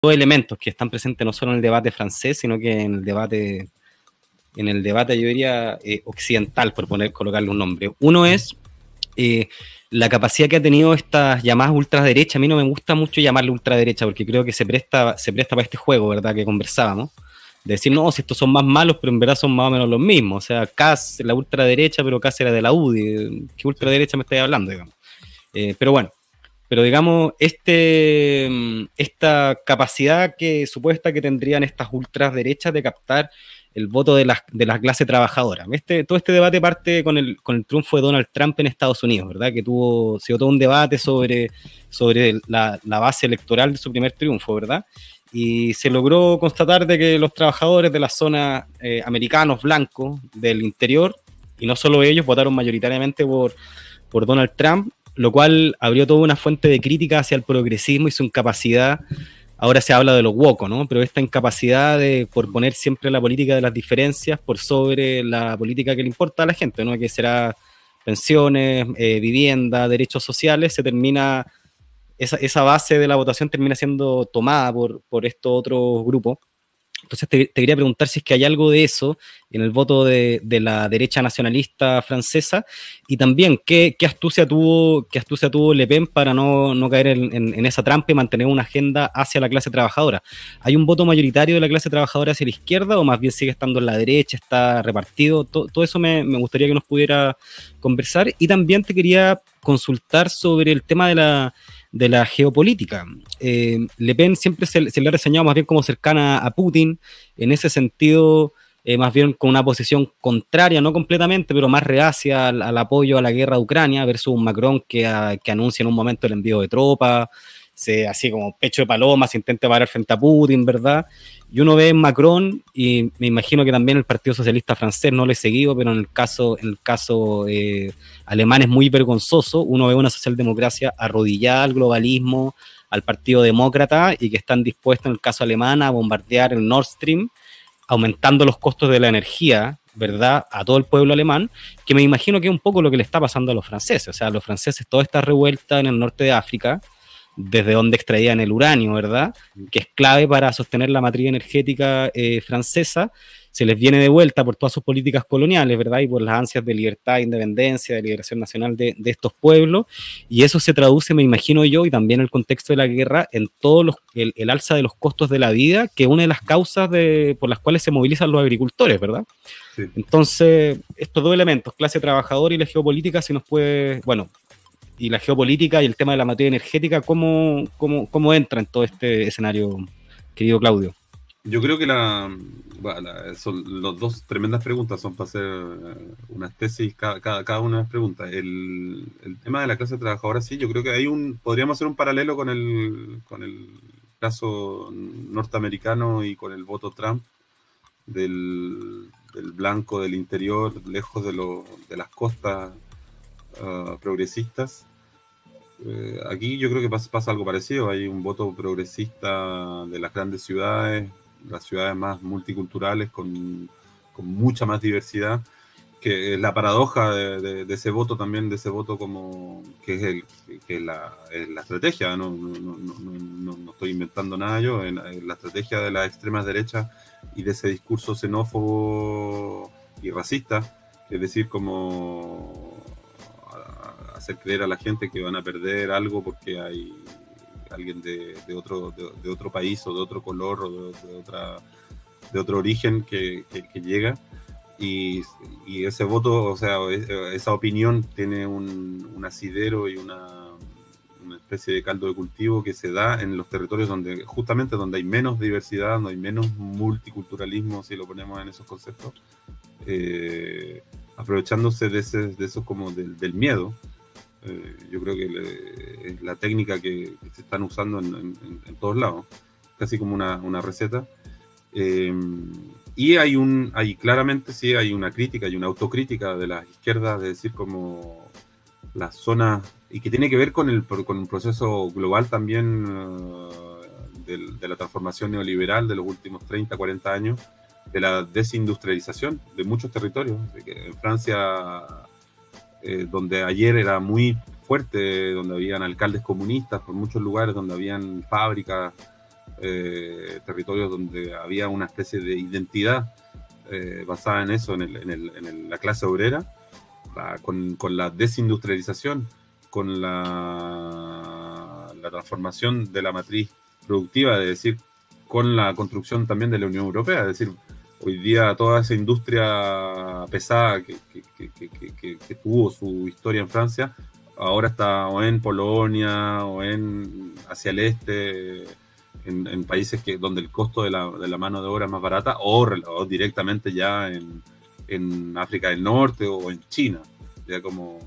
dos elementos que están presentes no solo en el debate francés, sino que en el debate yo diría occidental, por colocarle un nombre. Uno es la capacidad que ha tenido estas llamadas ultraderecha. A mí no me gusta mucho llamarle ultraderecha porque creo que se presta para este juego, ¿verdad? Que conversábamos. De decir, no, si estos son más malos, pero en verdad son más o menos los mismos. O sea, Kass, la ultraderecha, pero Kass era de la UDI. ¿Qué ultraderecha me estáis hablando, digamos? Pero bueno, pero digamos, esta capacidad que supuesta que tendrían estas ultraderechas de captar el voto de la clase trabajadora. Todo este debate parte con el triunfo de Donald Trump en Estados Unidos, ¿verdad? Se dio todo un debate sobre la base electoral de su primer triunfo, ¿verdad? Y se logró constatar de que los trabajadores de las zonas americanos blancos del interior, y no solo ellos, votaron mayoritariamente por Donald Trump, lo cual abrió toda una fuente de crítica hacia el progresismo y su incapacidad. Ahora se habla de los woke, ¿no? Pero esta incapacidad por poner siempre la política de las diferencias por sobre la política que le importa a la gente, ¿no? Que será pensiones, vivienda, derechos sociales, esa base de la votación termina siendo tomada por estos otros grupos. Entonces te quería preguntar si es que hay algo de eso en el voto de la derecha nacionalista francesa, y también qué astucia tuvo Le Pen para no caer en esa trampa y mantener una agenda hacia la clase trabajadora. ¿Hay un voto mayoritario de la clase trabajadora hacia la izquierda o más bien sigue estando en la derecha, está repartido? Todo eso me gustaría que nos pudiera conversar. Y también te quería consultar sobre el tema de la geopolítica. Le Pen siempre se le ha reseñado más bien como cercana a Putin, en ese sentido, más bien con una posición contraria, no completamente, pero más reacia al apoyo a la guerra de Ucrania, versus un Macron que anuncia en un momento el envío de tropas, así como pecho de paloma, se intenta parar frente a Putin, ¿verdad? Y uno ve en Macron, y me imagino que también el Partido Socialista francés, no lo he seguido, pero en el caso alemán es muy vergonzoso. Uno ve una socialdemocracia arrodillada al globalismo, al Partido Demócrata, y que están dispuestos, en el caso alemán, a bombardear el Nord Stream, aumentando los costos de la energía, ¿verdad?, a todo el pueblo alemán, que me imagino que es un poco lo que le está pasando a los franceses. O sea, los franceses, toda esta revuelta en el norte de África, desde donde extraían el uranio, ¿verdad?, que es clave para sostener la matriz energética francesa, se les viene de vuelta por todas sus políticas coloniales, ¿verdad?, y por las ansias de libertad, independencia, de liberación nacional de estos pueblos, y eso se traduce, me imagino yo, y también en el contexto de la guerra, en todo el alza de los costos de la vida, que es una de las causas por las cuales se movilizan los agricultores, ¿verdad? Sí. Entonces, estos dos elementos, clase trabajadora y la geopolítica, si nos puede, bueno, y la geopolítica y el tema de la materia energética, ¿cómo entra en todo este escenario, querido Claudio? Yo creo que son las dos tremendas preguntas, son para hacer unas tesis, cada una de las preguntas. El tema de la clase trabajadora, sí, yo creo que podríamos hacer un paralelo con el caso norteamericano y con el voto Trump del blanco del interior, lejos de las costas progresistas. Aquí yo creo que pasa algo parecido. Hay un voto progresista de las grandes ciudades, las ciudades más multiculturales, con mucha más diversidad, que la paradoja de ese voto también, de ese voto como que es la estrategia, no estoy inventando nada yo, en la estrategia de las extremas derechas y de ese discurso xenófobo y racista, es decir, como hacer creer a la gente que van a perder algo porque hay alguien de otro país o de otro color o de otro origen que llega, y ese voto, o sea, esa opinión tiene un asidero y una especie de caldo de cultivo que se da en los territorios justamente donde hay menos diversidad, donde hay menos multiculturalismo, si lo ponemos en esos conceptos, aprovechándose de eso como del miedo. Yo creo que es la técnica que se están usando en todos lados, casi como una receta. Y hay claramente, sí, hay una crítica, hay una autocrítica de las izquierdas, de decir como las zonas, y que tiene que ver con un proceso global también de la transformación neoliberal de los últimos 30, 40 años, de la desindustrialización de muchos territorios. En Francia, donde ayer era muy fuerte, donde habían alcaldes comunistas por muchos lugares, donde habían fábricas territorios donde había una especie de identidad basada en eso, la clase obrera, con la desindustrialización, con la transformación de la matriz productiva, es decir, con la construcción también de la Unión Europea, es decir, hoy día toda esa industria pesada que tuvo su historia en Francia, ahora está o en Polonia o hacia el este, en países donde el costo de la mano de obra es más barata, o directamente ya en África del Norte o en China, ya como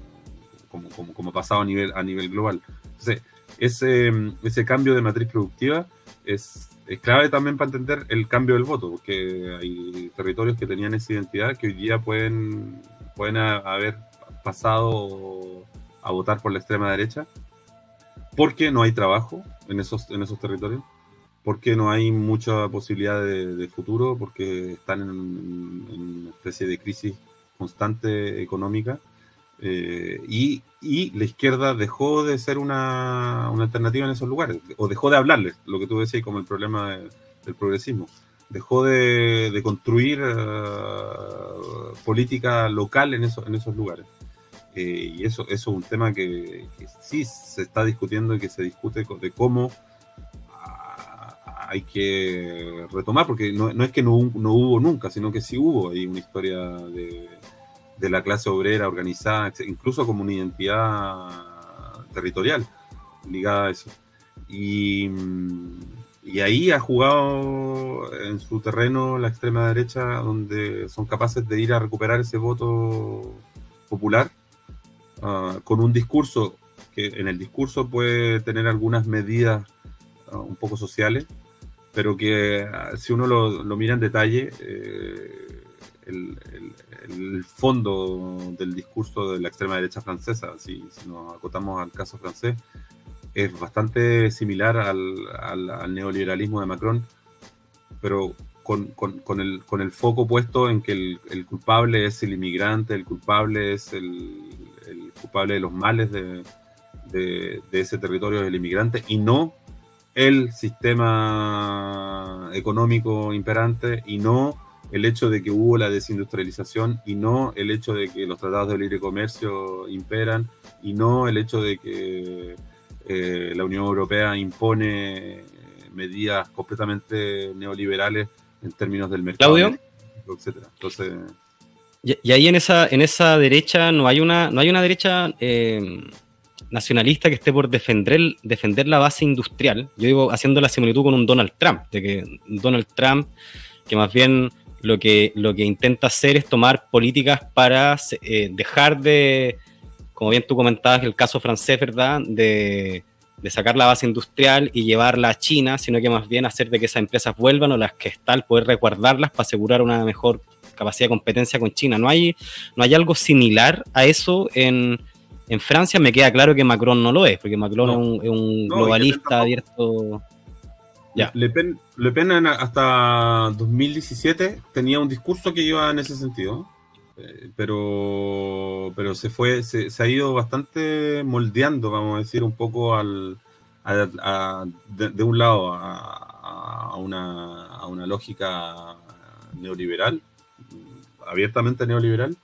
pasado a nivel global. Entonces, ese cambio de matriz productiva es clave también para entender el cambio del voto, porque hay territorios que tenían esa identidad que hoy día pueden haber pasado a votar por la extrema derecha, porque no hay trabajo en esos territorios, porque no hay mucha posibilidad de futuro, porque están en una especie de crisis constante económica, y la izquierda dejó de ser una alternativa en esos lugares, o dejó de hablarles, lo que tú decías, como el problema del progresismo. Dejó de construir política local en esos lugares. Y eso es un tema que sí se está discutiendo y que se discute de cómo hay que retomar, porque no es que no hubo nunca, sino que sí hubo ahí una historia de la clase obrera organizada, incluso como una identidad territorial ligada a eso. Y ahí ha jugado en su terreno la extrema derecha, donde son capaces de ir a recuperar ese voto popular con un discurso que en el discurso puede tener algunas medidas un poco sociales, pero que si uno lo mira en detalle, el fondo del discurso de la extrema derecha francesa, si nos acotamos al caso francés, es bastante similar al neoliberalismo de Macron, pero con el foco puesto en que el culpable es el inmigrante, el culpable es el culpable de los males de ese territorio del inmigrante, y no el sistema económico imperante, y no el hecho de que hubo la desindustrialización, y no el hecho de que los tratados de libre comercio imperan, y no el hecho de que la Unión Europea impone medidas completamente neoliberales en términos del mercado, Claudio, etcétera. Entonces, y ahí en esa derecha no hay una derecha nacionalista que esté por defender la base industrial. Yo digo, haciendo la similitud con un Donald Trump, de que Donald Trump, que más bien lo que intenta hacer es tomar políticas para dejar de, como bien tú comentabas, el caso francés, ¿verdad?, de sacar la base industrial y llevarla a China, sino que más bien hacer de que esas empresas vuelvan, o las que están, poder resguardarlas para asegurar una mejor capacidad de competencia con China. ¿No hay algo similar a eso en Francia? Me queda claro que Macron no lo es, porque Macron es un globalista abierto. Ya. Le Pen hasta 2017 tenía un discurso que iba en ese sentido, pero se ha ido bastante moldeando, vamos a decir, un poco de un lado a una lógica neoliberal, abiertamente neoliberal,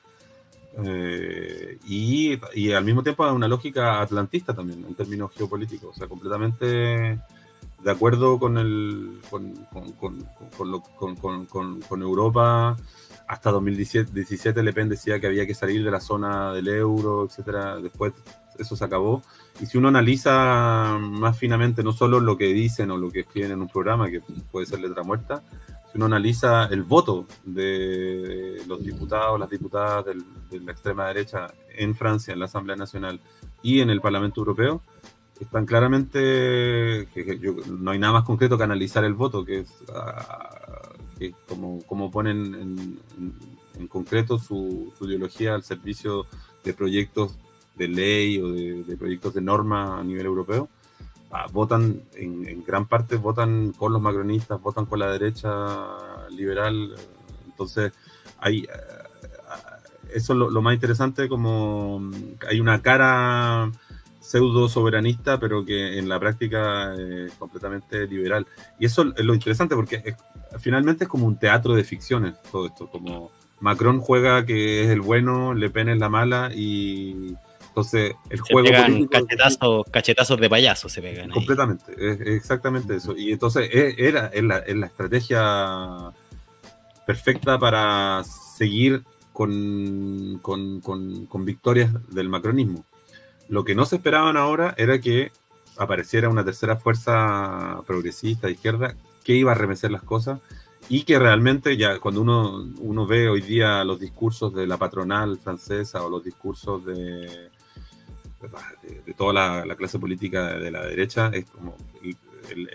y al mismo tiempo a una lógica atlantista también en términos geopolíticos, o sea, completamente de acuerdo con Europa. Hasta 2017 Le Pen decía que había que salir de la zona del euro, etcétera. Después eso se acabó. Y si uno analiza más finamente no solo lo que dicen o lo que escriben en un programa, que puede ser letra muerta, si uno analiza el voto de los diputados, las diputadas de la extrema derecha en Francia, en la Asamblea Nacional y en el Parlamento Europeo, están claramente, no hay nada más concreto que analizar el voto, que es como ponen en concreto su ideología al servicio de proyectos de ley o de proyectos de norma a nivel europeo. Votan, en gran parte votan con los macronistas, votan con la derecha liberal. Entonces eso es lo más interesante, como hay una cara pseudo soberanista, pero que en la práctica es completamente liberal. Y eso es lo interesante, porque finalmente es como un teatro de ficciones todo esto, como Macron juega que es el bueno, Le Pen es la mala, y entonces el Se juego pegan político cachetazos de payaso, se pegan ahí. completamente, es exactamente eso. Y entonces es la estrategia perfecta para seguir con victorias del macronismo. Lo que no se esperaban ahora era que apareciera una tercera fuerza progresista de izquierda que iba a remecer las cosas, y que realmente ya cuando uno ve hoy día los discursos de la patronal francesa o los discursos de toda la clase política de la derecha, es como